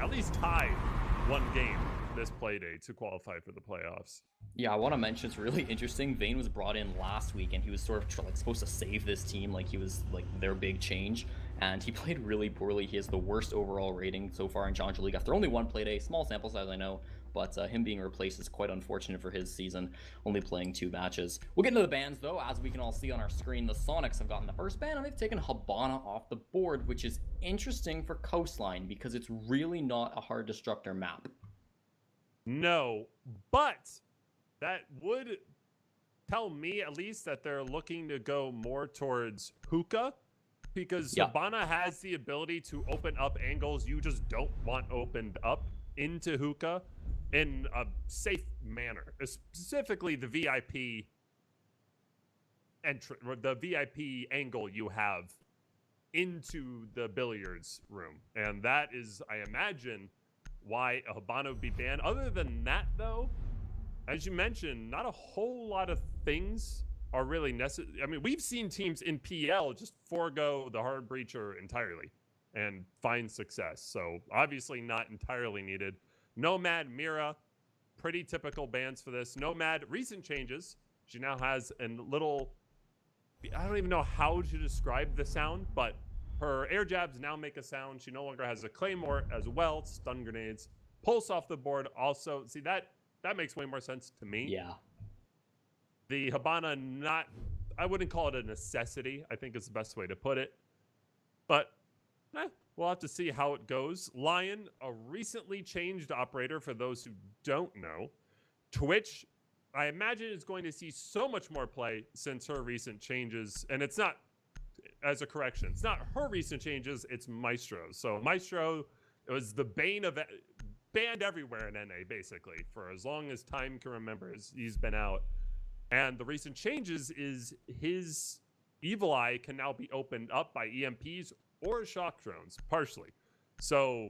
at least tie one game this play day to qualify for the playoffs. Yeah, I want to mention it's really interesting. Vayne was brought in last week, and he was sort of like supposed to save this team, like he was like their big change, and he played really poorly. He has the worst overall rating so far in Challenger League after only one play day. Small sample size, I know, but him being replaced is quite unfortunate for his season, only playing 2 matches. We'll get into the bans though. As we can all see on our screen, the Soniqs have gotten the first ban, and they've taken Hibana off the board, which is interesting for Coastline because it's really not a hard destructor map. No, but that would tell me at least that they're looking to go more towards hookah, because Hibana has the ability to open up angles you just don't want opened up into hookah in a safe manner, specifically the VIP entry, or the VIP angle you have into the billiards room. And that is, I imagine, why a Hibana would be banned. Other than that, though, as you mentioned, not a whole lot of things are really necessary. I mean, we've seen teams in PL just forego the hard breacher entirely and find success. So obviously not entirely needed. Nomad, Mira, pretty typical bans for this. Nomad, recent changes. She now has a little, I don't even know how to describe the sound, but her air jabs now make a sound. She no longer has a claymore as well. Stun grenades. Pulse off the board also. See, that makes way more sense to me. Yeah. The Hibana, I wouldn't call it a necessity, I think is the best way to put it. But we'll have to see how it goes. Lion, a recently changed operator for those who don't know. Twitch, I imagine, is going to see so much more play since her recent changes. And it's not, as a correction, it's not her recent changes, it's Maestro. So Maestro, it was the bane of banned everywhere in NA, basically, for as long as time can remember. He's been out. And the recent changes is his Evil Eye can now be opened up by EMPs or shock drones, partially. So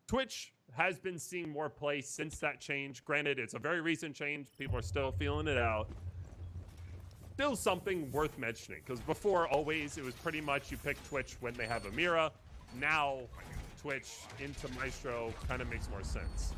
Twitch has been seeing more play since that change. Granted, it's a very recent change. People are still feeling it out. Still something worth mentioning, because before, always, it was pretty much you pick Twitch when they have a Mira. Now, Twitch into Maestro kind of makes more sense.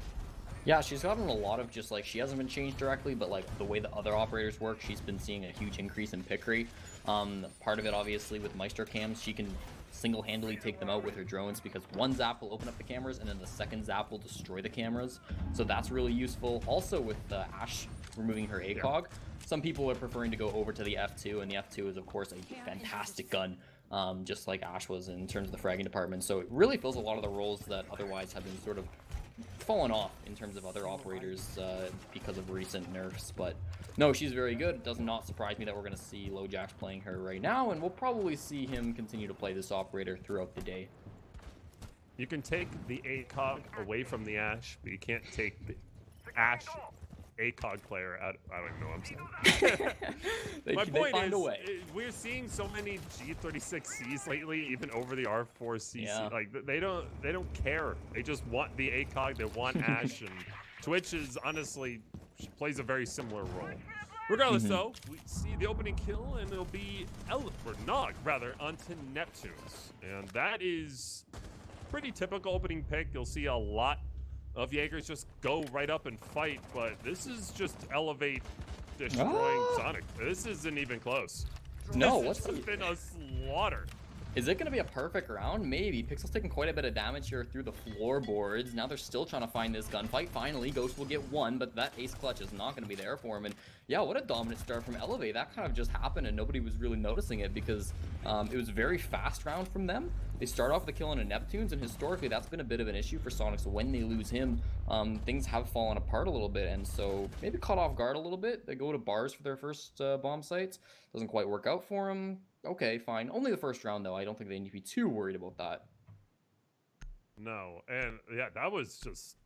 Yeah, she's gotten a lot of just like, she hasn't been changed directly, but like the way the other operators work, she's been seeing a huge increase in pick rate. Part of it, obviously, with Maestro cams, she can single-handedly take them out with her drones, because one zap will open up the cameras and then the second zap will destroy the cameras. So that's really useful. Also with Ashe removing her ACOG, some people are preferring to go over to the F2, and the F2 is of course a fantastic gun, just like Ashe was in terms of the fragging department. So it really fills a lot of the roles that otherwise have been sort of fallen off in terms of other operators because of recent nerfs. But no, she's very good. It does not surprise me that we're going to see LoJax playing her right now, and we'll probably see him continue to play this operator throughout the day. You can take the ACOG away from the Ashe, but you can't take the Ashe ACOG player out. I don't even know what I'm saying. My point is, we're seeing so many G36Cs lately, even over the R4CC. Yeah. Like they don't care. They just want the ACOG. They want Ashe, and Twitch is honestly plays a very similar role. Regardless, though, we see the opening kill, and it'll be Nog rather onto Neptunes, and that is pretty typical opening pick. You'll see a lot of Jaegers just go right up and fight, but this is just Elevate destroying Sonic. This isn't even close. No, this has been a slaughter. Is it going to be a perfect round? Maybe. Pixel's taking quite a bit of damage here through the floorboards. Now they're still trying to find this gunfight. Finally, Ghost will get one, but that ace clutch is not going to be there for him. And yeah, what a dominant start from Elevate. That kind of just happened and nobody was really noticing it because it was a very fast round from them. They start off with a kill on a Neptunes, and historically that's been a bit of an issue for Soniqs. When they lose him, things have fallen apart a little bit, and so maybe caught off guard a little bit. They go to bars for their first bomb sites. Doesn't quite work out for them. Okay, fine. Only the first round, though. I don't think they need to be too worried about that. No, and yeah, that was just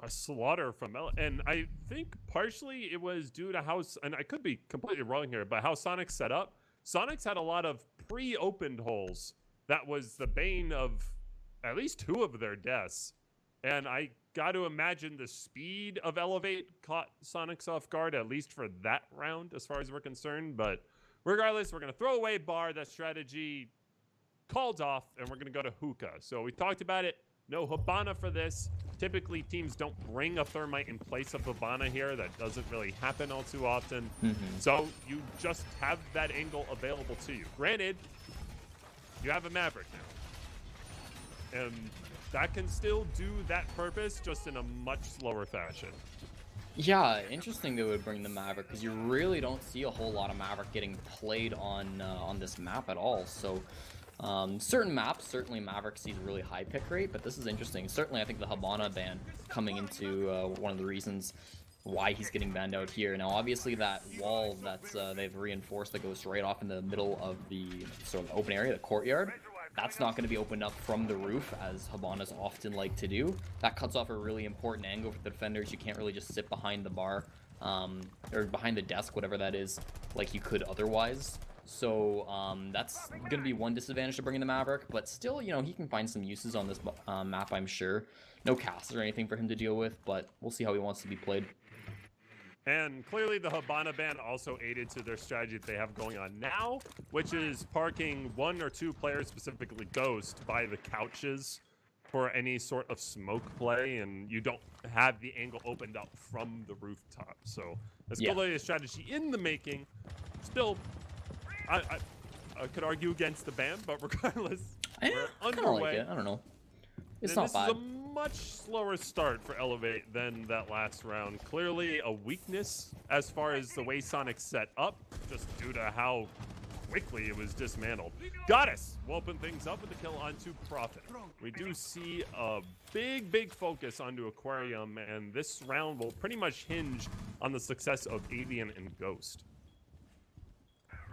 a slaughter from and I think partially it was due to how, and I could be completely wrong here, but how Soniqs set up. Soniqs had a lot of pre-opened holes. That was the bane of at least 2 of their deaths. And I got to imagine the speed of Elevate caught Soniqs off guard, at least for that round, as far as we're concerned. But regardless, we're going to throw away bar. That strategy called off, and we're going to go to hookah. So we talked about it. No Hibana for this. Typically, teams don't bring a Thermite in place of Hibana here. That doesn't really happen all too often. So you just have that angle available to you. Granted, you have a Maverick now. And that can still do that purpose, just in a much slower fashion. Yeah, interesting they would bring the Maverick, because you really don't see a whole lot of Maverick getting played on this map at all. So certain maps, certainly Maverick sees a really high pick rate, but this is interesting. Certainly I think the Hibana ban coming into one of the reasons why he's getting banned out here. Now obviously that wall that's they've reinforced that goes right off in the middle of the sort of open area, the courtyard, that's not going to be opened up from the roof, as Hibana's often like to do. That cuts off a really important angle for the defenders. You can't really just sit behind the bar, or behind the desk, whatever that is, like you could otherwise. So that's going to be one disadvantage to bringing the Maverick, but still, you know, he can find some uses on this map, I'm sure. No castles or anything for him to deal with, but we'll see how he wants to be played. And clearly the Hibana ban also aided to their strategy that they have going on now, which is parking 1 or 2 players, specifically Ghost, by the couches for any sort of smoke play, and you don't have the angle opened up from the rooftop. So that's clearly a strategy in the making. Still, I could argue against the ban, but regardless, we're underway. Like it. I don't know. It's and not bad. This is a much slower start for Elevate than that last round. Clearly a weakness as far as the way Sonic set up, just due to how quickly it was dismantled. Goddess will open things up with the kill onto Prophet. We do see a big focus onto Aquarium, and this round will pretty much hinge on the success of Avian and Ghost.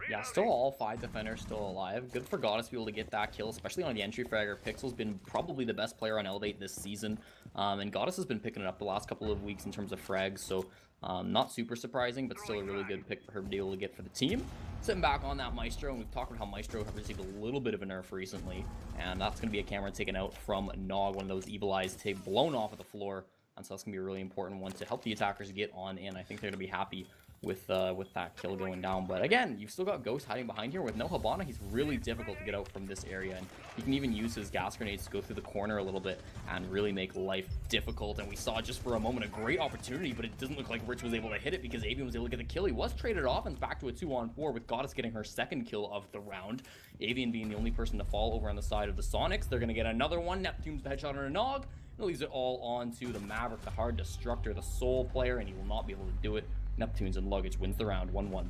Yeah, still all 5 defenders still alive. Good for Goddess to be able to get that kill, especially on the entry fragger. Pixel's been probably the best player on Elevate this season, and Goddess has been picking it up the last couple of weeks in terms of frags, so not super surprising, but still a really good pick for her to be able to get for the team. Sitting back on that Maestro, and we've talked about how Maestro have received a little bit of a nerf recently, and that's going to be a camera taken out from Nog, one of those evil eyes blown off of the floor, and so that's going to be a really important one to help the attackers get on in. I think they're going to be happy with that kill going down. But again, you've still got Ghost hiding behind here. With no Hibana, he's really difficult to get out from this area, and he can even use his gas grenades to go through the corner a little bit and really make life difficult. And we saw just for a moment a great opportunity, but it doesn't look like Rich was able to hit it because Avian was able to get the kill. He was traded off and back to a 2-on-4 with Goddess getting her second kill of the round. Avian being the only person to fall over on the side of the Soniqs. They're going to get another one. Neptune's the headshot on a Nog. It leaves it all on to the Maverick, the hard destructor, the soul player, and he will not be able to do it. Neptunes and Luggage wins the round 1-1.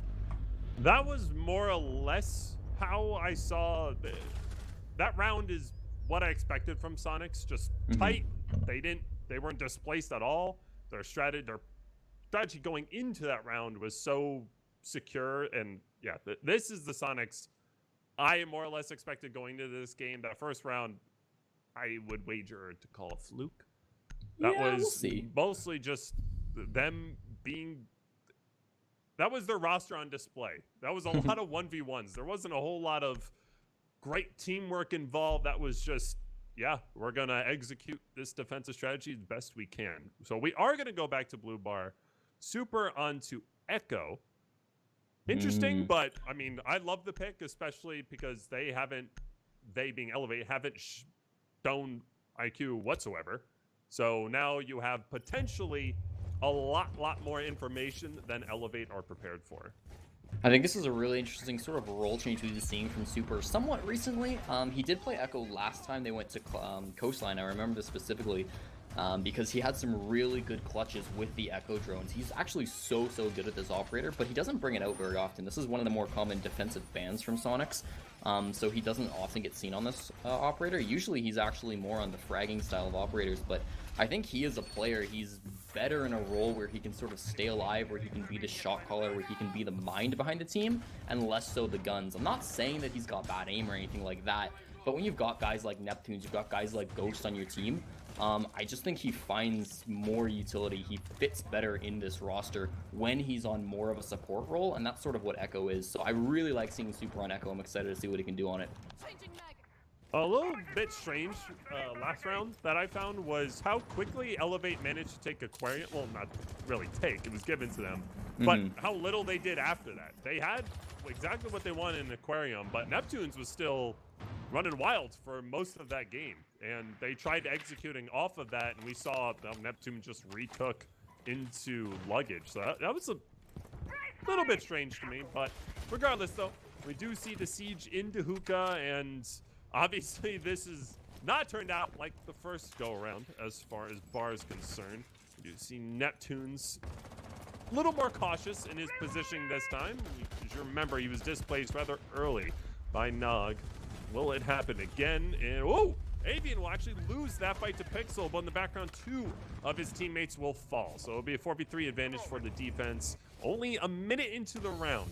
That was more or less how I saw that round. Is what I expected from Soniqs. Just tight. They weren't displaced at all. Their strategy going into that round was so secure, and yeah, this is the Soniqs I more or less expected going into this game. That first round, I would wager to call a fluke. That was mostly just them being. That was their roster on display. That was a lot of 1v1s. There wasn't a whole lot of great teamwork involved. That was just, yeah, we're going to execute this defensive strategy the best we can. So we are going to go back to Blue Bar. Super onto Echo. Interesting, but, I mean, I love the pick, especially because they being Elevate, haven't shown IQ whatsoever. So now you have potentially a lot more information than Elevate are prepared for. I think this is a really interesting sort of role change we've been seeing from Super somewhat recently. He did play Echo last time they went to Coastline. I remember this specifically because he had some really good clutches with the Echo drones. He's actually so good at this operator, but he doesn't bring it out very often. This is one of the more common defensive bans from Soniqs. So he doesn't often get seen on this operator. Usually he's actually more on the fragging style of operators, but I think he is a player. He's better in a role where he can sort of stay alive, where he can be the shot caller, where he can be the mind behind the team, and less so the guns. I'm not saying that he's got bad aim or anything like that, but when you've got guys like Neptunes, you've got guys like Ghost on your team, I just think he finds more utility. He fits better in this roster when he's on more of a support role, and that's sort of what Echo is. So I really like seeing Super on Echo. I'm excited to see what he can do on it. A little bit strange last round that I found was how quickly Elevate managed to take Aquarium. Well, not really take, it was given to them. But how little they did after that. They had exactly what they wanted in Aquarium, but Neptunes was still running wild for most of that game. and they tried executing off of that, and we saw Neptune just retook into luggage. So that was a little bit strange to me, but regardless, though, we do see the siege into Hookah, and obviously this is not turned out like the first go-around as far as Bar is concerned. We do see Neptune's a little more cautious in his positioning this time. As you remember, he was displaced rather early by Nog. Will it happen again? And whoa! Avian will actually lose that fight to Pixel, but in the background, 2 of his teammates will fall. So it'll be a 4v3 advantage for the defense. Only a minute into the round.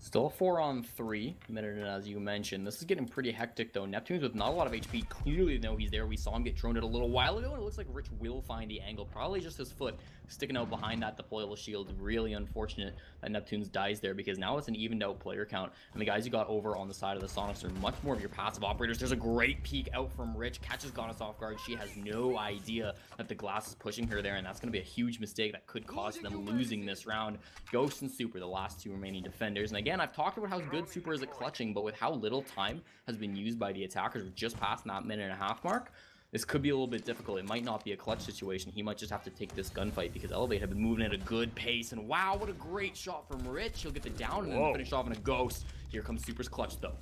Still 4-on-3 minute, and as you mentioned, this is getting pretty hectic though. Neptune's with not a lot of HP. Clearly know he's there. We saw him get droned it a little while ago, and it looks like Rich will find the angle. Probably just his foot sticking out behind that deployable shield. Really unfortunate that Neptune's dies there, because now it's an evened out player count, and the guys you got over on the side of the Soniqs are much more of your passive operators. There's a great peek out from Rich. Catches Goddess off guard. She has no idea that the glass is pushing her there, and that's going to be a huge mistake that could cost them losing this round. Ghost and Super, the last 2 remaining defenders. And again, I've talked about how good Super is at clutching, but with how little time has been used by the attackers, we're just past that minute-and-a-half mark. This could be a little bit difficult. It might not be a clutch situation. He might just have to take this gunfight, because Elevate have been moving at a good pace. And wow, what a great shot from Rich. He'll get the down and then finish off in a Ghost. Here comes Super's clutch, though.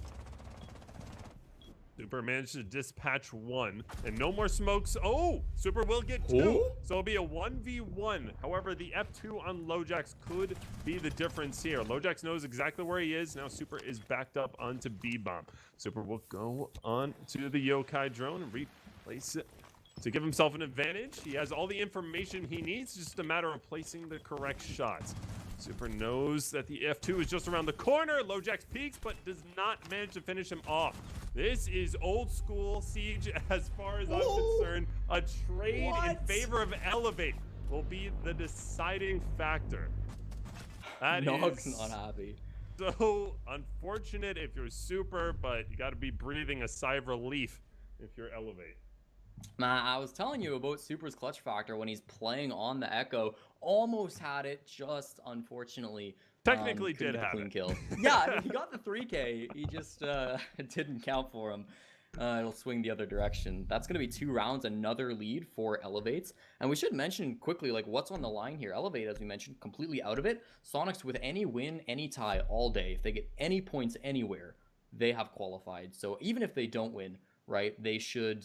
Super managed to dispatch 1, and no more smokes. Oh, Super will get 2, so it'll be a 1v1. However, the F2 on Lojax could be the difference here. Lojax knows exactly where he is. Now Super is backed up onto B-Bomb. Super will go on to the Yokai drone and replace it to give himself an advantage. He has all the information he needs, just a matter of placing the correct shots. Super knows that the F2 is just around the corner. Lojax peeks, but does not manage to finish him off. This is old school Siege as far as I'm concerned. A trade in favor of Elevate will be the deciding factor. That Nog's is not happy. so unfortunate if you're Super, but you got to be breathing a sigh of relief if you're Elevate. Man, I was telling you about Super's clutch factor when he's playing on the Echo. Almost had it, just unfortunately. Technically did have clean it. Kill. Yeah, I mean, he got the 3K. He just it didn't count for him. It'll swing the other direction. That's going to be 2 rounds, another lead for Elevates. And we should mention quickly, like, what's on the line here. Elevate, as we mentioned, completely out of it. Soniqs with any win, any tie all day. If they get any points anywhere, they have qualified. So even if they don't win, right, they should,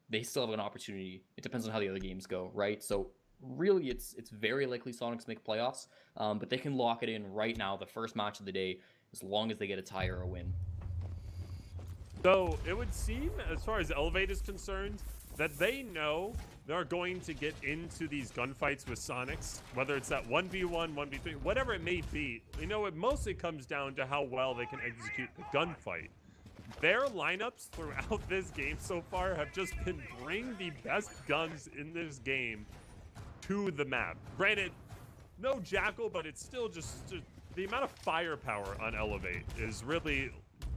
they still have an opportunity. It depends on how the other games go, right? So really, it's very likely Soniqs make playoffs, but they can lock it in right now, the first match of the day, as long as they get a tie or a win. So it would seem, as far as Elevate is concerned, that they know they're going to get into these gunfights with Soniqs, whether it's that 1v1, 1v3, whatever it may be. You know, it mostly comes down to how well they can execute the gunfight. Their lineups throughout this game so far have just been bring the best guns in this game to the map. Granted, no Jackal, but it's still just the amount of firepower on Elevate is really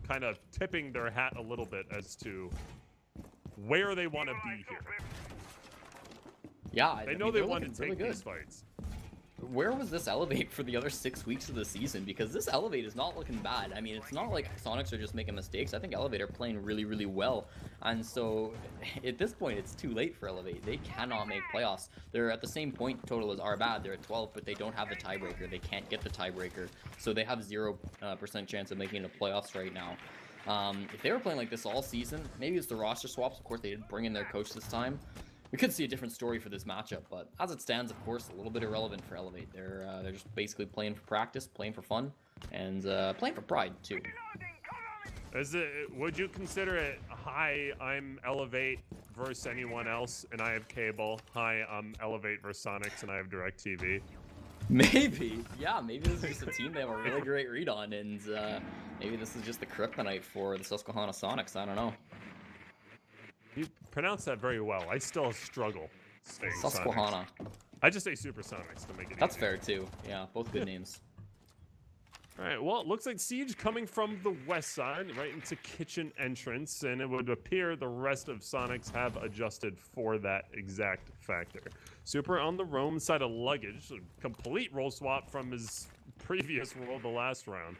kind of tipping their hat a little bit as to where they want to be here. Yeah, they know they want to take these fights. Where was this Elevate for the other 6 weeks of the season? Because this Elevate is not looking bad. I mean, it's not like Soniqs are just making mistakes. I think Elevate are playing really, really well. And so, at this point, it's too late for Elevate. They cannot make playoffs. They're at the same point total as Arbad. They're at 12, but they don't have the tiebreaker. They can't get the tiebreaker. So they have 0% chance of making it to playoffs right now. If they were playing like this all season, maybe it's the roster swaps. Of course, they didn't bring in their coach this time. We could see a different story for this matchup, but as it stands, of course, a little bit irrelevant for Elevate. They're just basically playing for practice, playing for fun, and playing for pride too. Would you consider it, hi, I'm Elevate versus anyone else, and I have cable. Hi, I'm Elevate versus Soniqs, and I have DirecTV. Maybe, yeah, maybe this is just a team they have a really great read on, and maybe this is just the kryptonite for the Susquehanna Soniqs. I don't know. You pronounce that very well. I still struggle saying Susquehanna. Soniqs. I just say Super Soniqs to make it That's easier. fair too. Yeah, both good names. All right, well, it looks like Siege coming from the west side, right into kitchen entrance, and it would appear the rest of Soniqs have adjusted for that exact factor. Super on the roam side of luggage, a complete role swap from his previous role the last round.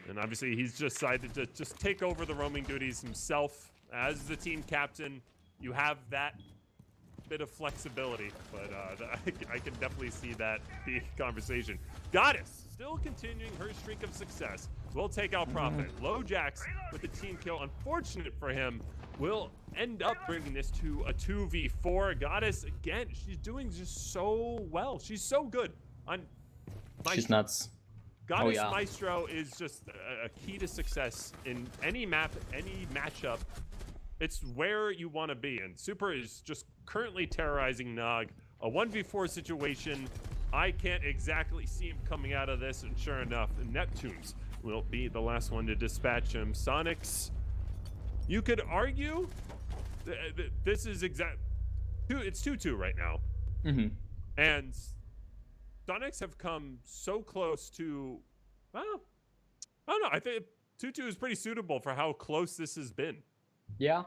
And obviously, he's decided to just take over the roaming duties himself. As the team captain, you have that bit of flexibility, but I can definitely see that being a conversation. Goddess still continuing her streak of success. Will take out Prophet. Low Jacks with the team kill. Unfortunate for him, will end up bringing this to a 2v4. Goddess, again, she's doing just so well. She's so good on Maestro. She's nuts. Goddess Maestro is just a key to success in any map, any matchup. It's where you want to be, and Super is just currently terrorizing Nog. A 1v4 situation. I can't exactly see him coming out of this, and sure enough, Neptunes will be the last one to dispatch him. Soniqs, you could argue this is it's 2-2 right now. And Soniqs have come so close to, well, I don't know. I think 2-2 is pretty suitable for how close this has been. Yeah,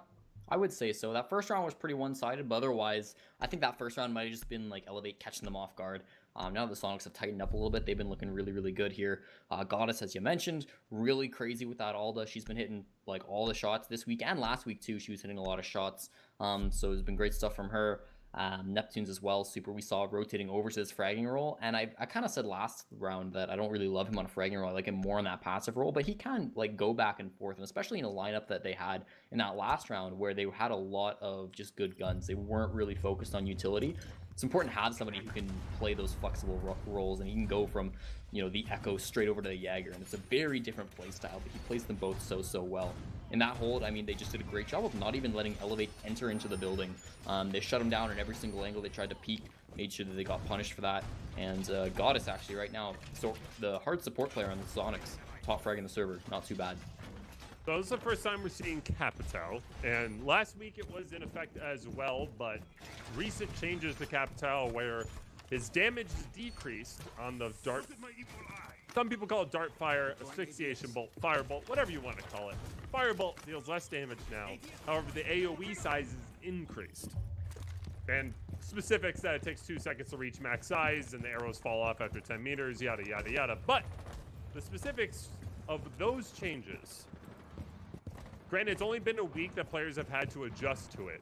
I would say so. That first round was pretty one-sided, but otherwise, I think that first round might have just been like Elevate catching them off guard. Now the Soniqs have tightened up a little bit. They've been looking really, really good here. Goddess, as you mentioned, really crazy with that Alda. She's been hitting like all the shots this week and last week too. She was hitting a lot of shots. So it's been great stuff from her. Neptunes as well, Super, we saw rotating over to this fragging role, and I kind of said last round that I don't really love him on a fragging role. I like him more on that passive role, but he can like go back and forth, and especially in a lineup that they had in that last round where they had a lot of just good guns. They weren't really focused on utility. It's important to have somebody who can play those flexible roles, and he can go from, you know, the Echo straight over to the Jaeger, and it's a very different play style, but he plays them both so well. In that hold, I mean, they just did a great job of not even letting Elevate enter into the building. They shut him down in every single angle. They tried to peek, made sure that they got punished for that. And Goddess actually right now, so the hard support player on the Soniqs, top frag in the server, not too bad. So this is the first time we're seeing Capital, and last week it was in effect as well, but recent changes to Capital where his damage is decreased on the dart. Some people call it dart fire, asphyxiation bolt, fire bolt, whatever you want to call it. Firebolt deals less damage now. However, the AoE size is increased. And specifics that it takes 2 seconds to reach max size and the arrows fall off after 10 meters, yada, yada, yada. But the specifics of those changes, granted, it's only been a week that players have had to adjust to it.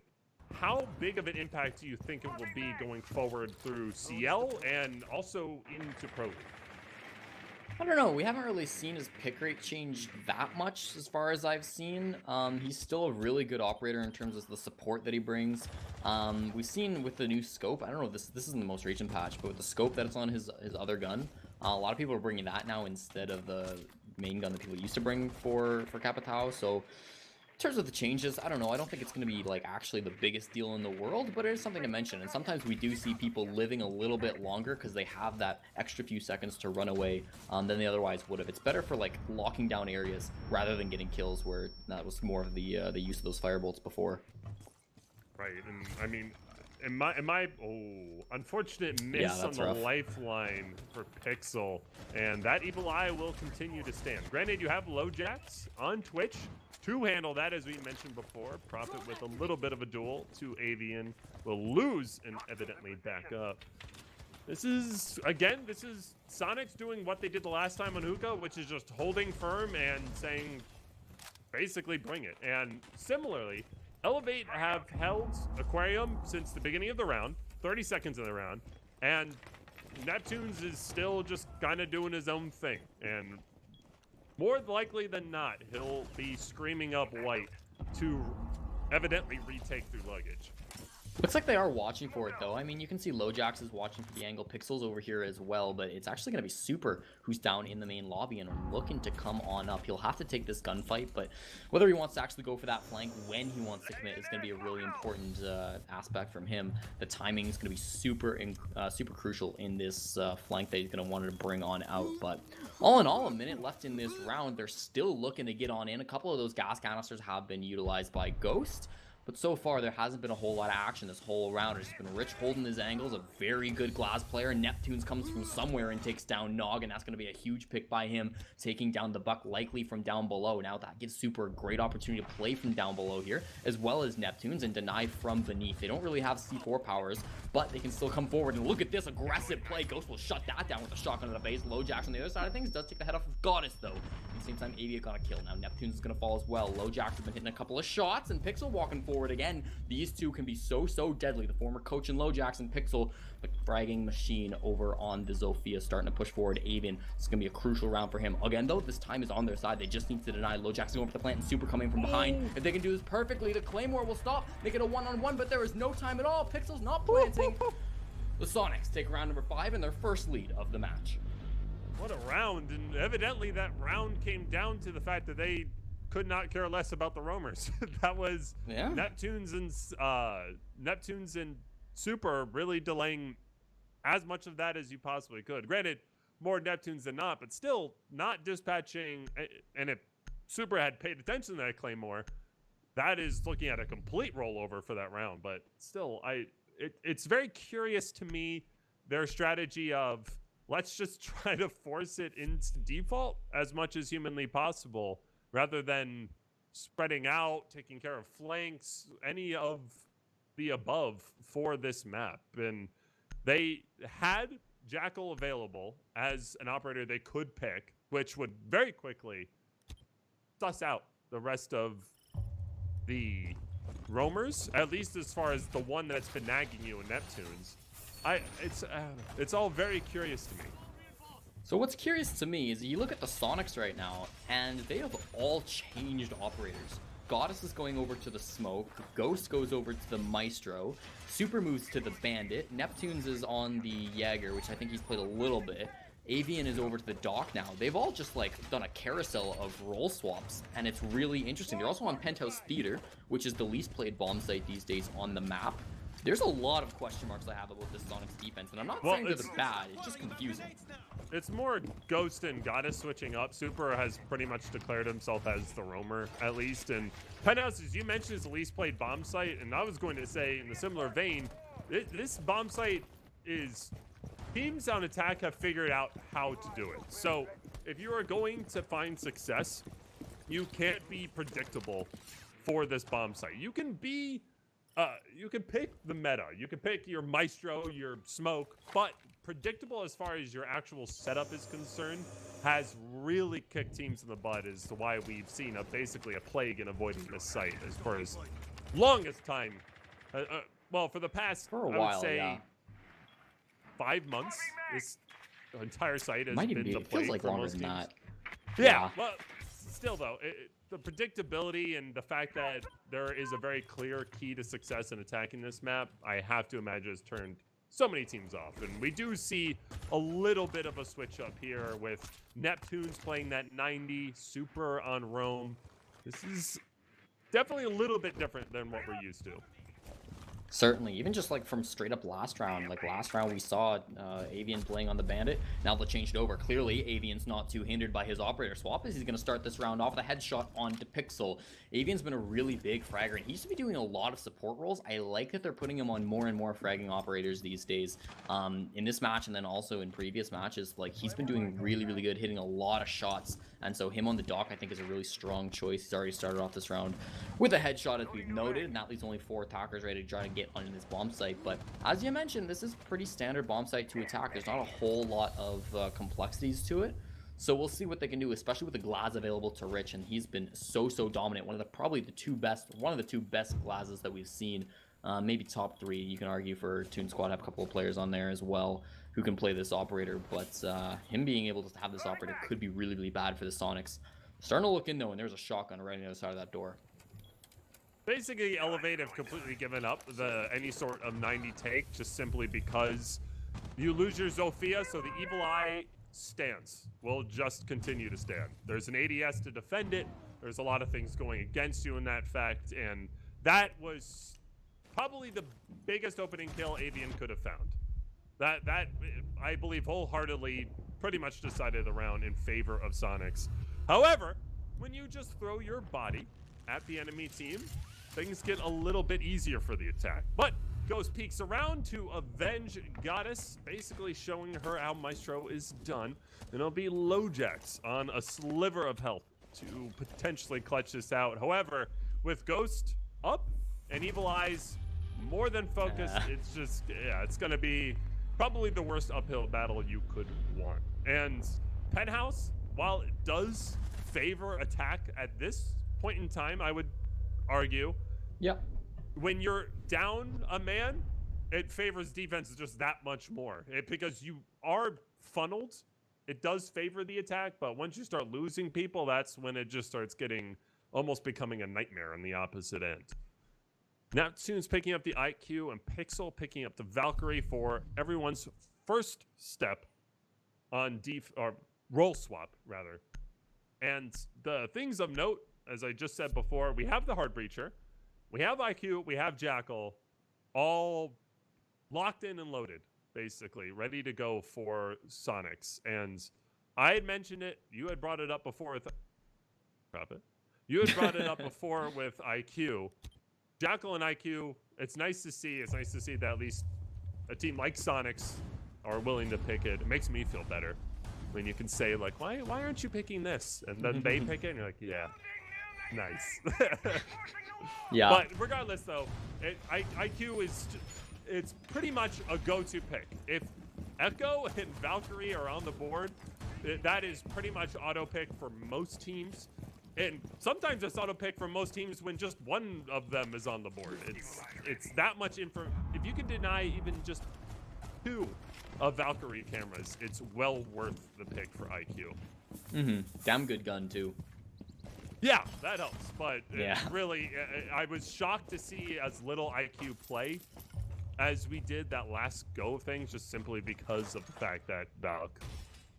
How big of an impact do you think it will be going forward through CL and also into Pro League? I don't know. We haven't really seen his pick rate change that much as far as I've seen. He's still a really good operator in terms of the support that he brings. We've seen with the new scope, I don't know if this isn't the most recent patch, but with the scope that it's on his other gun, a lot of people are bringing that now instead of the main gun that people used to bring for Capitao. So in terms of the changes, I don't know. I don't think it's going to be like actually the biggest deal in the world, but it is something to mention. And sometimes we do see people living a little bit longer because they have that extra few seconds to run away than they otherwise would have. It's better for like locking down areas rather than getting kills, where that was more of the use of those firebolts before. Right, and I mean, unfortunate miss on the lifeline for Pixel, and that evil eye will continue to stand. Granted, you have Low Jacks on Twitch to handle that, as we mentioned before. Prophet with a little bit of a duel to Avian will lose and evidently back up. This is Soniqs doing what they did the last time on Hookah, which is just holding firm and saying, basically bring it. And similarly, Elevate have held Aquarium since the beginning of the round, 30 seconds in the round, and Neptunes is still just kind of doing his own thing. And more likely than not, he'll be screaming up white to evidently retake through luggage. Looks like they are watching for it, though. I mean, you can see Lojax is watching for the angle. Pixel's over here as well, but it's actually going to be Super who's down in the main lobby and looking to come on up. He'll have to take this gunfight, but whether he wants to actually go for that flank, when he wants to commit, is going to be a really important aspect from him. The timing is going to be super crucial in this flank that he's going to want to bring on out. But all in all, a minute left in this round. They're still looking to get on in. A couple of those gas canisters have been utilized by Ghost. But so far, there hasn't been a whole lot of action this whole round. It's just been Rich holding his angles, a very good Glass player. Neptunes comes from somewhere and takes down Nog, and that's going to be a huge pick by him, taking down the Buck likely from down below. Now that gives Super a great opportunity to play from down below here, as well as Neptunes, and deny from beneath. They don't really have C4 powers, but they can still come forward. And look at this aggressive play. Ghost will shut that down with a shotgun to the base. Lojax on the other side of things does take the head off of Goddess, though. At the same time, Avia got a kill. Now Neptunes is going to fall as well. Lojax has been hitting a couple of shots, and Pixel walking forward again. These two can be so deadly. The former coach in Lojax and Pixel, the fragging machine over on the Zofia, starting to push forward Avian. It's going to be a crucial round for him. Again, though, this time is on their side. They just need to deny. Lojax going for the plant and Super coming from behind. If they can do this perfectly, the Claymore will stop, make it a one-on-one, but there is no time at all. Pixel's not planting. The Soniqs take round number 5 and their first lead of the match. What a round, and evidently that round came down to the fact that they could not care less about the roamers. That was Neptunes and Super really delaying as much of that as you possibly could. Granted, more Neptunes than not, but still not dispatching. And if Super had paid attention to that Claymore, that is looking at a complete rollover for that round. But still, it's very curious to me, their strategy of let's just try to force it into default as much as humanly possible, rather than spreading out, taking care of flanks, any of the above for this map. And they had Jackal available as an operator they could pick, which would very quickly suss out the rest of the roamers, at least as far as the one that's been nagging you in Neptunes. It's all very curious to me. So what's curious to me is you look at the Soniqs right now, and they have all changed operators. Goddess is going over to the Smoke, Ghost goes over to the Maestro, Super moves to the Bandit, Neptunes is on the Jaeger, which I think he's played a little bit, Avian is over to the Dock now. They've all just like done a carousel of role swaps, and it's really interesting. They're also on Penthouse Theater, which is the least played bomb site these days on the map. There's a lot of question marks I have about this Soniqs defense, and I'm not saying that it's bad, it's just confusing. It's more Ghost and Goddess switching up. Super has pretty much declared himself as the roamer, at least. And Penthouse, as you mentioned, is the least played bomb site. And I was going to say, in a similar vein, this bomb site is... Teams on attack have figured out how to do it. So if you are going to find success, you can't be predictable for this bomb site. You can be... you can pick the meta. You can pick your Maestro, your Smoke, but predictable as far as your actual setup is concerned has really kicked teams in the butt as to why we've seen basically a plague in avoiding this site as far as longest time. Well, for the past, for a I while, would say, yeah. 5 months, this entire site has Might been even be, the it feels plague like for longer most than teams. that. Yeah, well, still though, the predictability and the fact that there is a very clear key to success in attacking this map, I have to imagine has turned so many teams off. And we do see a little bit of a switch up here with Neptunes playing that 90, Super on Roam. This is definitely a little bit different than what we're used to. Certainly, even just like from straight up last round. Like last round we saw Avian playing on the Bandit. Now they changed over. Clearly, Avian's not too hindered by his operator swap as he's going to start this round off with a headshot onto Pixel. Avian's been a really big fragger, and he used to be doing a lot of support roles. I like that they're putting him on more and more fragging operators these days. In this match and then also in previous matches, like he's been doing really good, hitting a lot of shots. And so him on the Dock I think is a really strong choice. He's already started off this round with a headshot as we've noted, and that leaves only 4 attackers ready to try to get on this bomb site. But as you mentioned, this is pretty standard bomb site to attack. There's not a whole lot of complexities to it. So we'll see what they can do, especially with the Glaz available to Rich, and he's been so dominant. One of the two best Glazes that we've seen. Maybe top 3. You can argue for Toon Squad have a couple of players on there as well who can play this operator, but him being able to have this operator could be really bad for the Soniqs. Starting to look in though, and there's a shotgun right on the other side of that door. Basically, Elevate have completely given up any sort of 90 take just simply because you lose your Zofia, so the Evil Eye stance will just continue to stand. There's an ADS to defend it. There's a lot of things going against you in that fact, and that was probably the biggest opening kill Avian could have found. That I believe wholeheartedly pretty much decided the round in favor of Soniqs. However, when you just throw your body at the enemy team, things get a little bit easier for the attack. But Ghost peeks around to avenge Goddess, basically showing her how Maestro is done. And it'll be Lojax on a sliver of health to potentially clutch this out. However, with Ghost up and Evil Eyes more than focused, it's just, it's going to be probably the worst uphill battle you could want. And Penthouse, while it does favor attack at this point in time, I would argue. Yep. When you're down a man, it favors defense just that much more. Because you are funneled, it does favor the attack, but once you start losing people, that's when it just starts getting, almost becoming a nightmare on the opposite end. Neptune's picking up the IQ and Pixel picking up the Valkyrie for everyone's first step on role swap, rather. And the things of note, as I just said before, we have the Hard Breacher, we have IQ, we have Jackal, all locked in and loaded, basically, ready to go for Soniqs. And I had mentioned it, you had brought it up before with... Drop it. You had brought it up before with IQ. Jackal and IQ, it's nice to see. It's nice to see that at least a team like Soniqs are willing to pick it. It makes me feel better when you can say, like, why aren't you picking this? And then they pick it, and you're like, yeah, nice. Yeah. But regardless, though, IQ is, it's pretty much a go-to pick. If Echo and Valkyrie are on the board, that is pretty much auto pick for most teams. And sometimes it's auto pick for most teams when just one of them is on the board. It's that much info. If you can deny even just 2 of Valkyrie cameras, it's well worth the pick for IQ. Damn good gun too. Yeah, that helps. But yeah, really, I was shocked to see as little IQ play as we did that last go of things, just simply because of the fact that Valk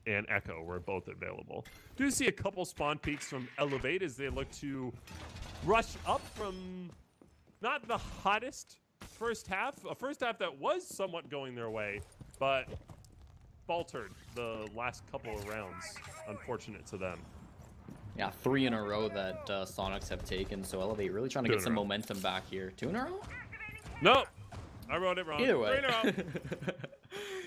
and Echo were both available. Do see a couple spawn peaks from Elevate as they look to rush up from not the hottest first half, a first half that was somewhat going their way, but faltered the last couple of rounds. Unfortunate to them. Yeah, 3 in a row that Soniqs have taken, so Elevate really trying to get some momentum back here. 2 in a row? Nope. I wrote it wrong. Either way. 3 in a row.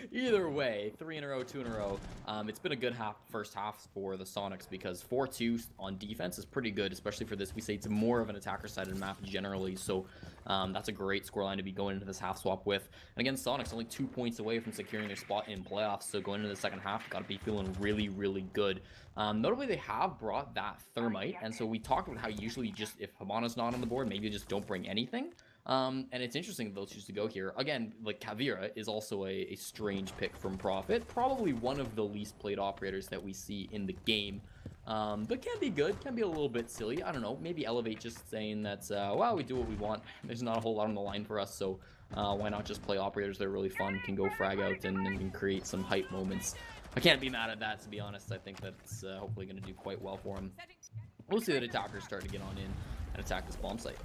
Either way, 3 in a row, 2 in a row. It's been a good first half for the Soniqs because 4-2 on defense is pretty good, especially for this. We say it's more of an attacker-sided map generally, so that's a great scoreline to be going into this half swap with. And again, Soniqs only 2 points away from securing their spot in playoffs, so going into the second half, got to be feeling really, really good. Notably, they have brought that Thermite, and so we talked about how usually just if Habana's not on the board, maybe you just don't bring anything. And it's interesting that they'll choose to go here. Again, like Kavira is also a strange pick from Profit. Probably one of the least played operators that we see in the game. But can be good, can be a little bit silly. I don't know, maybe Elevate just saying that, well, we do what we want. There's not a whole lot on the line for us, so why not just play operators that are really fun, can go frag out and create some hype moments. I can't be mad at that, to be honest. I think that's hopefully going to do quite well for him. We'll see that attackers start to get on in and attack this bomb site.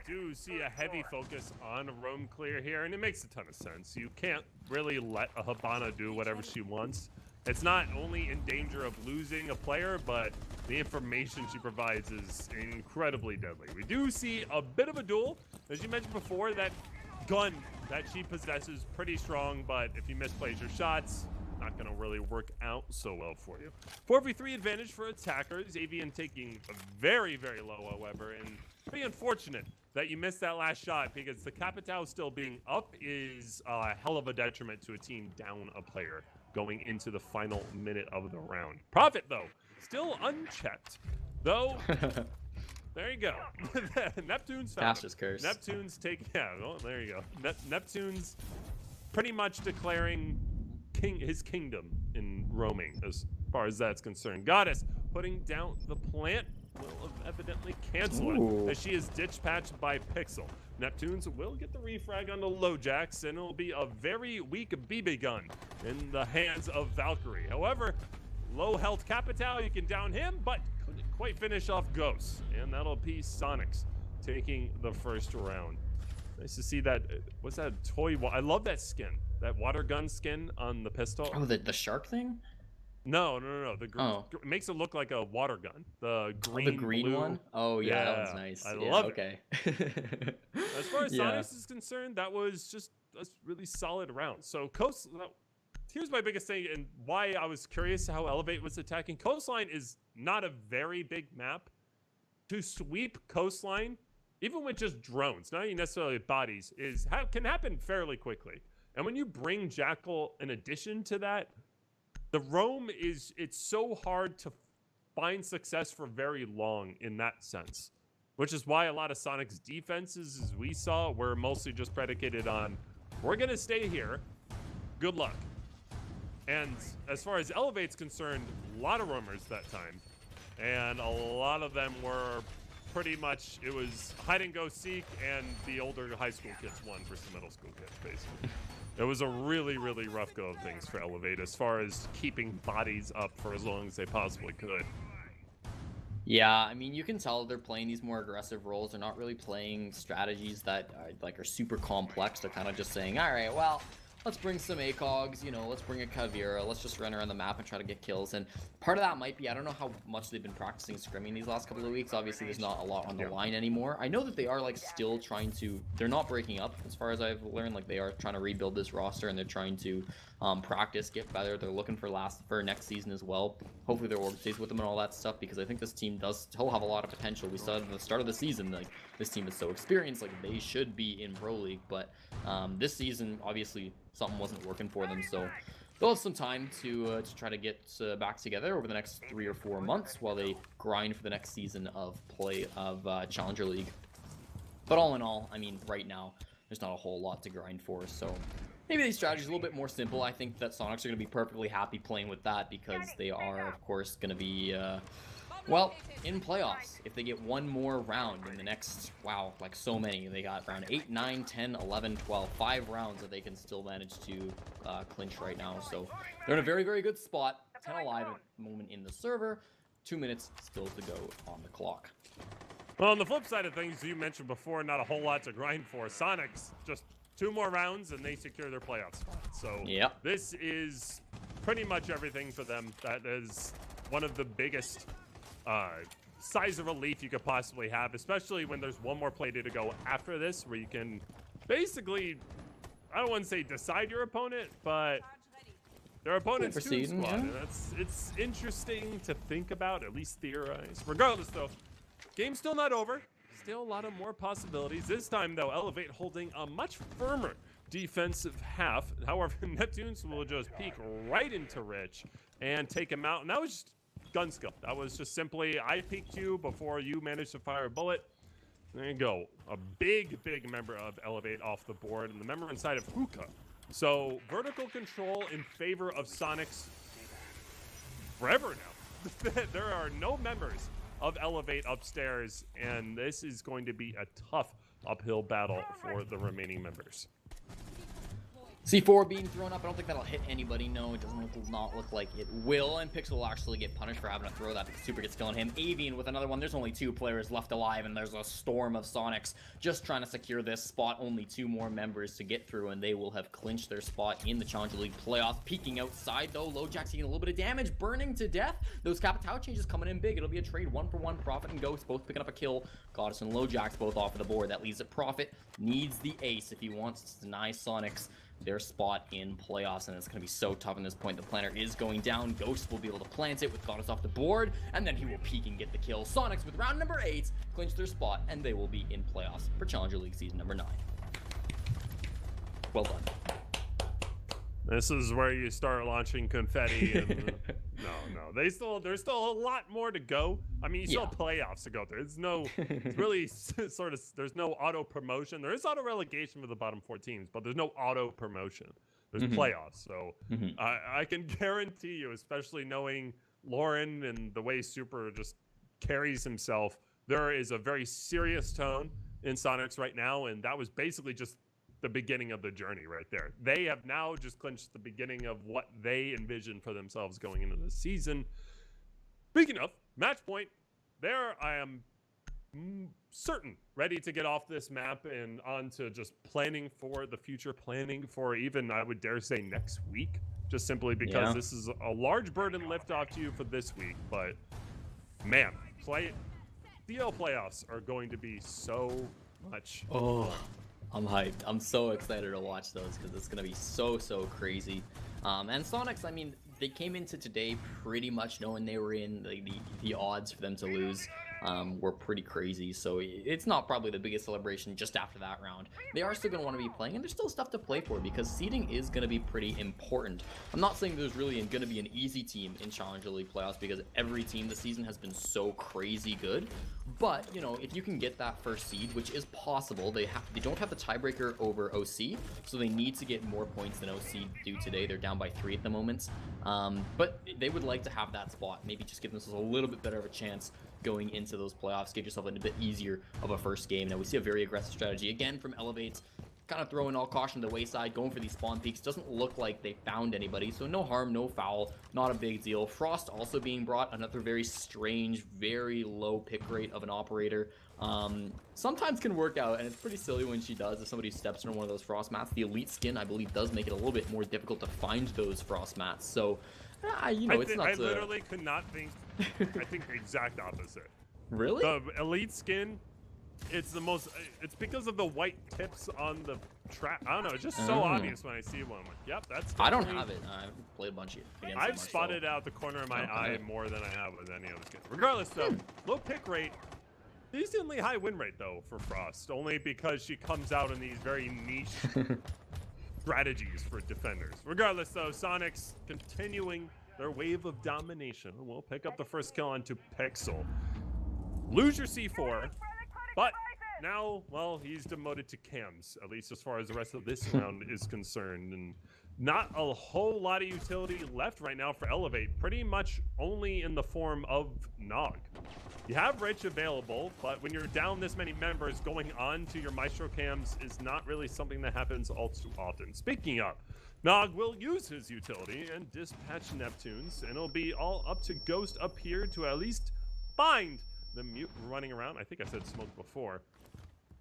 We do see a heavy focus on roam clear here, and it makes a ton of sense. You can't really let a Habana do whatever she wants. It's not only in danger of losing a player, but the information she provides is incredibly deadly. We do see a bit of a duel. As you mentioned before, that gun that she possesses pretty strong, but if you misplace your shots, not going to really work out so well for you. 4v3 advantage for attackers. Avian taking a very, very low, however, and pretty unfortunate that you missed that last shot because the Capitao still being up is a hell of a detriment to a team down a player going into the final minute of the round. Profit, though, still unchecked. Though, there you go. Neptune's found Caster's curse. Neptune's taking, yeah, well, there you go. Neptune's pretty much declaring his kingdom in roaming as far as that's concerned. Goddess putting down the plant will evidently cancel it as she is ditch patched by Pixel. Neptunes will get the refrag on the Lojax, and it'll be a very weak BB gun in the hands of Valkyrie. However, low health Capitao, you can down him, but couldn't quite finish off Ghost, and that'll be Soniqs taking the first round. Nice to see that. What's that toy? I love that skin. That water gun skin on the pistol. Oh, the shark thing? No. Oh. It makes it look like a water gun. The Oh, green, the green blue. one? Oh, yeah, that one's Yeah, nice. I Yeah, love it. okay. As far as Yeah. Sonics is concerned, that was just a really solid round. So here's my biggest thing and why I was curious how Elevate was attacking. Coastline is not a very big map. To sweep Coastline, even with just drones, not even necessarily bodies, can happen fairly quickly. And when you bring Jackal in addition to that, the roam it's so hard to find success for very long in that sense, which is why a lot of Sonic's defenses, as we saw, were mostly just predicated on, we're going to stay here, good luck. And as far as Elevate's concerned, a lot of roamers that time, and a lot of them were pretty much, it was hide and go seek, and the older high school kids won versus the middle school kids, basically. It was a really, really rough go of things for Elevate as far as keeping bodies up for as long as they possibly could. Yeah, I mean, you can tell they're playing these more aggressive roles. They're not really playing strategies that are super complex. They're kind of just saying, all right, well, let's bring some ACOGs, let's bring a Kavira, let's just run around the map and try to get kills. And part of that might be, I don't know how much they've been practicing scrimming these last couple of weeks. Obviously, there's not a lot on the line anymore. I know that they are, still trying to, they're not breaking up, as far as I've learned. They are trying to rebuild this roster, and they're trying to practice, get better. They're looking for next season as well. Hopefully their org stays with them and all that stuff, because I think this team does still have a lot of potential. We saw at the start of the season, this team is so experienced, they should be in Pro League, but this season, obviously, something wasn't working for them, so they'll have some time to try to get back together over the next 3 or 4 months while they grind for the next season of Challenger League. But all in all, I mean, right now, there's not a whole lot to grind for, so maybe these strategies are a little bit more simple. I think that Sonics are going to be perfectly happy playing with that, because they are, of course, going to be, well, in playoffs. If they get one more round in the next, wow, so many. They got round 8, 9, 10, 11, 12, 5 rounds that they can still manage to clinch right now. So they're in a very, very good spot. 10 alive at the moment in the server. 2 minutes still to go on the clock. Well, on the flip side of things, you mentioned before, not a whole lot to grind for. Sonics, just 2 more rounds and they secure their playoff spot. So This is pretty much everything for them. That is one of the biggest size of relief you could possibly have, especially when there's one more play to go after this, where you can basically, I don't want to say decide your opponent, but their opponent's Toon Squad. And it's interesting to think about, at least theorize. Regardless, though, game's still not over. Still a lot of more possibilities. This time, though, Elevate holding a much firmer defensive half. However, Neptunes will just peek right into Rich and take him out. And that was just gun skill. That was just simply, I peeked you before you managed to fire a bullet. There you go. A big member of Elevate off the board, and the member inside of Hookah. So vertical control in favor of Sonics forever now. There are no members of Elevate upstairs, and this is going to be a tough uphill battle for the remaining members. C4 being thrown up. I don't think that'll hit anybody. No, it doesn't not look like it will. And Pixel will actually get punished for having to throw that because Super gets killing him. Avian with another one. There's only 2 players left alive, and there's a storm of Sonics just trying to secure this spot. Only 2 more members to get through, and they will have clinched their spot in the Challenger League playoffs. Peeking outside, though. LoJack's taking a little bit of damage, burning to death. Those Capitao changes coming in big. It'll be a trade 1-for-1. Prophet and Ghost both picking up a kill. Goddess and LoJack's both off of the board. That leaves it Prophet needs the ace if he wants to deny Sonics their spot in playoffs, and it's going to be so tough in this point. The planter is going down. Ghost will be able to plant it with Goddess off the board, and then he will peek and get the kill. Sonics with round number 8 clinch their spot, and they will be in playoffs for Challenger League season number 9. Well done. This is where you start launching confetti. And no. There's still a lot more to go. I mean, you still have playoffs to go through. There's no really there's no auto promotion. There is auto relegation for the bottom 4 teams, but there's no auto promotion. There's playoffs. So I can guarantee you, especially knowing Lauren and the way Super just carries himself, there is a very serious tone in Sonics right now, and that was basically just the beginning of the journey right there. They have now just clinched the beginning of what they envision for themselves going into the season. Speaking of match point, there I am certain ready to get off this map and on to just planning for the future, planning for even, I would dare say, next week. just simply because Yeah. this is a large burden lift off to you for this week. But man, CL playoffs are going to be so much fun. I'm hyped. I'm so excited to watch those because it's gonna be so crazy. And Soniqs, I mean, they came into today pretty much knowing they were in. The odds for them to lose were pretty crazy. So it's not probably the biggest celebration just after that round. They are still gonna want to be playing, and there's still stuff to play for because seeding is gonna be pretty important. I'm not saying there's really gonna be an easy team in Challenger League playoffs because every team this season has been so crazy good. But you know, if you can get that first seed, which is possible, they don't have the tiebreaker over OC, so they need to get more points than OC do today. They're down by 3 at the moment, but they would like to have that spot. Maybe just give themselves a little bit better of a chance going into those playoffs. Give yourself a bit easier of a first game. Now we see a very aggressive strategy again from Elevate. Kind of throwing all caution to the wayside, going for these spawn peaks. Doesn't look like they found anybody, so no harm, no foul, not a big deal. Frost also being brought, another very strange, very low pick rate of an operator. Sometimes can work out, and it's pretty silly when she does if somebody steps on one of those frost mats. The elite skin, I believe, does make it a little bit more difficult to find those frost mats. So, you know, it's not. I literally could not think. I think the exact opposite. Really? The elite skin. It's because of the white tips on the trap. I don't know. It's just so obvious when I see one. I'm like, yep, that's. I don't have it. I've played a bunch against I've spotted out the corner of my eye more than I have with any other skin. Regardless, though, low pick rate, decently high win rate though for Frost, only because she comes out in these very niche strategies for defenders. Regardless, though, Soniqs continuing their wave of domination will pick up the first kill onto Pixel. Lose your C4. But now, well, he's demoted to cams, at least as far as the rest of this round is concerned. And not a whole lot of utility left right now for Elevate, pretty much only in the form of Nog. You have Rich available, but when you're down this many members, going on to your Maestro cams is not really something that happens all too often. Speaking of, Nog will use his utility and dispatch Neptunes, and it'll be all up to Ghost up here to at least find the mute running around. I think I said smoke before.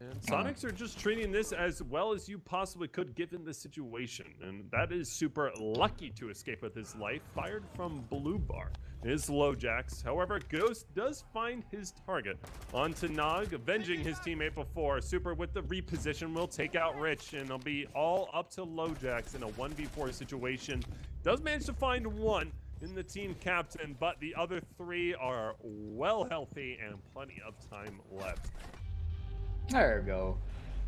And Soniqs are just treating this as well as you possibly could given the situation. And that is super lucky to escape with his life. Fired from Blue Bar. It is low jacks. However, Ghost does find his target onto Nog, avenging his teammate before. Super with the reposition will take out Rich, and it'll be all up to low jacks in a 1v4 situation. Does manage to find one in the team captain, but the other 3 are well healthy and plenty of time left. There we go.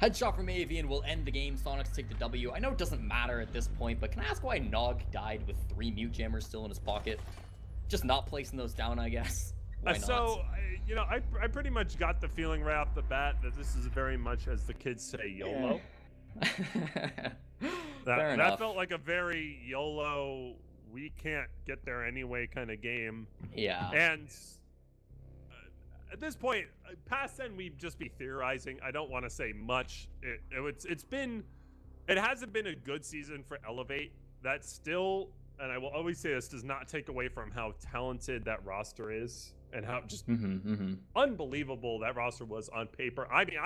Headshot from Avian will end the game. Soniqs take the W. I know it doesn't matter at this point, but can I ask why Nog died with 3 mute jammers still in his pocket? Just not placing those down, I guess. Why not? So, you know, I pretty much got the feeling right off the bat that this is very much, as the kids say, YOLO. That felt like a very YOLO, we can't get there anyway kind of game. Yeah. And at this point, past then, we'd just be theorizing. I don't want to say much. It hasn't been a good season for Elevate. That still, and I will always say this, does not take away from how talented that roster is and how just unbelievable that roster was on paper. I mean,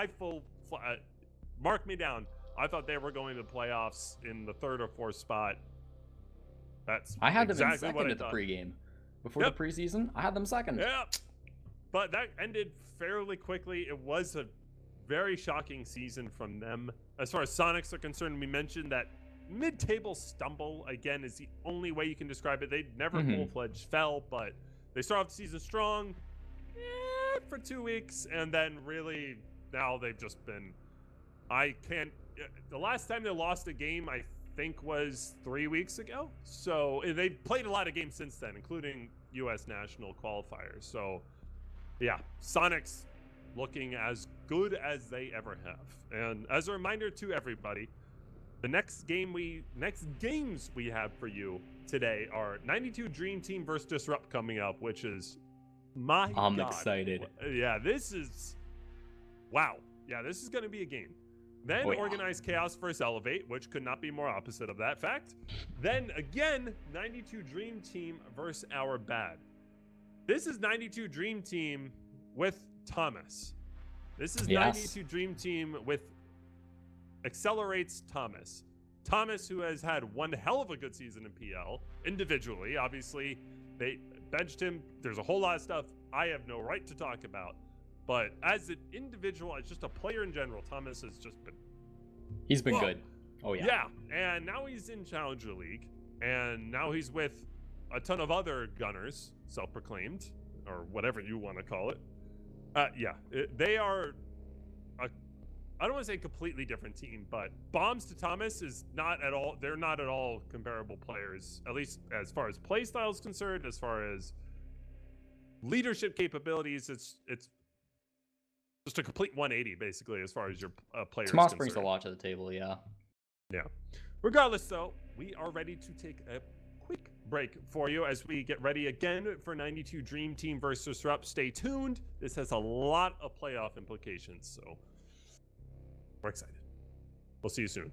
mark me down. I thought they were going to the playoffs in the 3rd or 4th spot. I had them exactly in second at the pregame. Before the preseason, I had them second. Yeah. But that ended fairly quickly. It was a very shocking season from them. As far as Soniqs are concerned, we mentioned that mid-table stumble, again, is the only way you can describe it. They never full-fledged fell, but they start off the season strong for 2 weeks, and then really now they've just been... The last time they lost a game, I think, was 3 weeks ago. So they've played a lot of games since then, including U.S. national qualifiers. So, yeah, Soniqs looking as good as they ever have. And as a reminder to everybody, the next games we have for you today are 92 Dream Team versus Disrupt coming up, which is I'm excited. Yeah, this is wow. Yeah, this is going to be a game. Then Organized Chaos versus Elevate, which could not be more opposite of that fact. Then again, 92 Dream Team versus Our Bad. This is 92 Dream Team with Thomas. This is 92 Dream Team with Accelerates Thomas. Thomas, who has had one hell of a good season in PL individually. Obviously, they benched him. There's a whole lot of stuff I have no right to talk about. But as an individual, as just a player in general, Thomas has just been... He's been good. Oh, yeah. Yeah, and now he's in Challenger League, and now he's with a ton of other gunners, self-proclaimed, or whatever you want to call it. They are I don't want to say completely different team, but Bombs to Thomas is not at all, they're not at all comparable players, at least as far as play style is concerned, as far as leadership capabilities. It's just a complete 180 basically as far as your players. Tomas brings a lot to the table, yeah. Yeah. Regardless, though, we are ready to take a quick break for you as we get ready again for 92 Dream Team versus Disrupt. Stay tuned. This has a lot of playoff implications, so we're excited. We'll see you soon.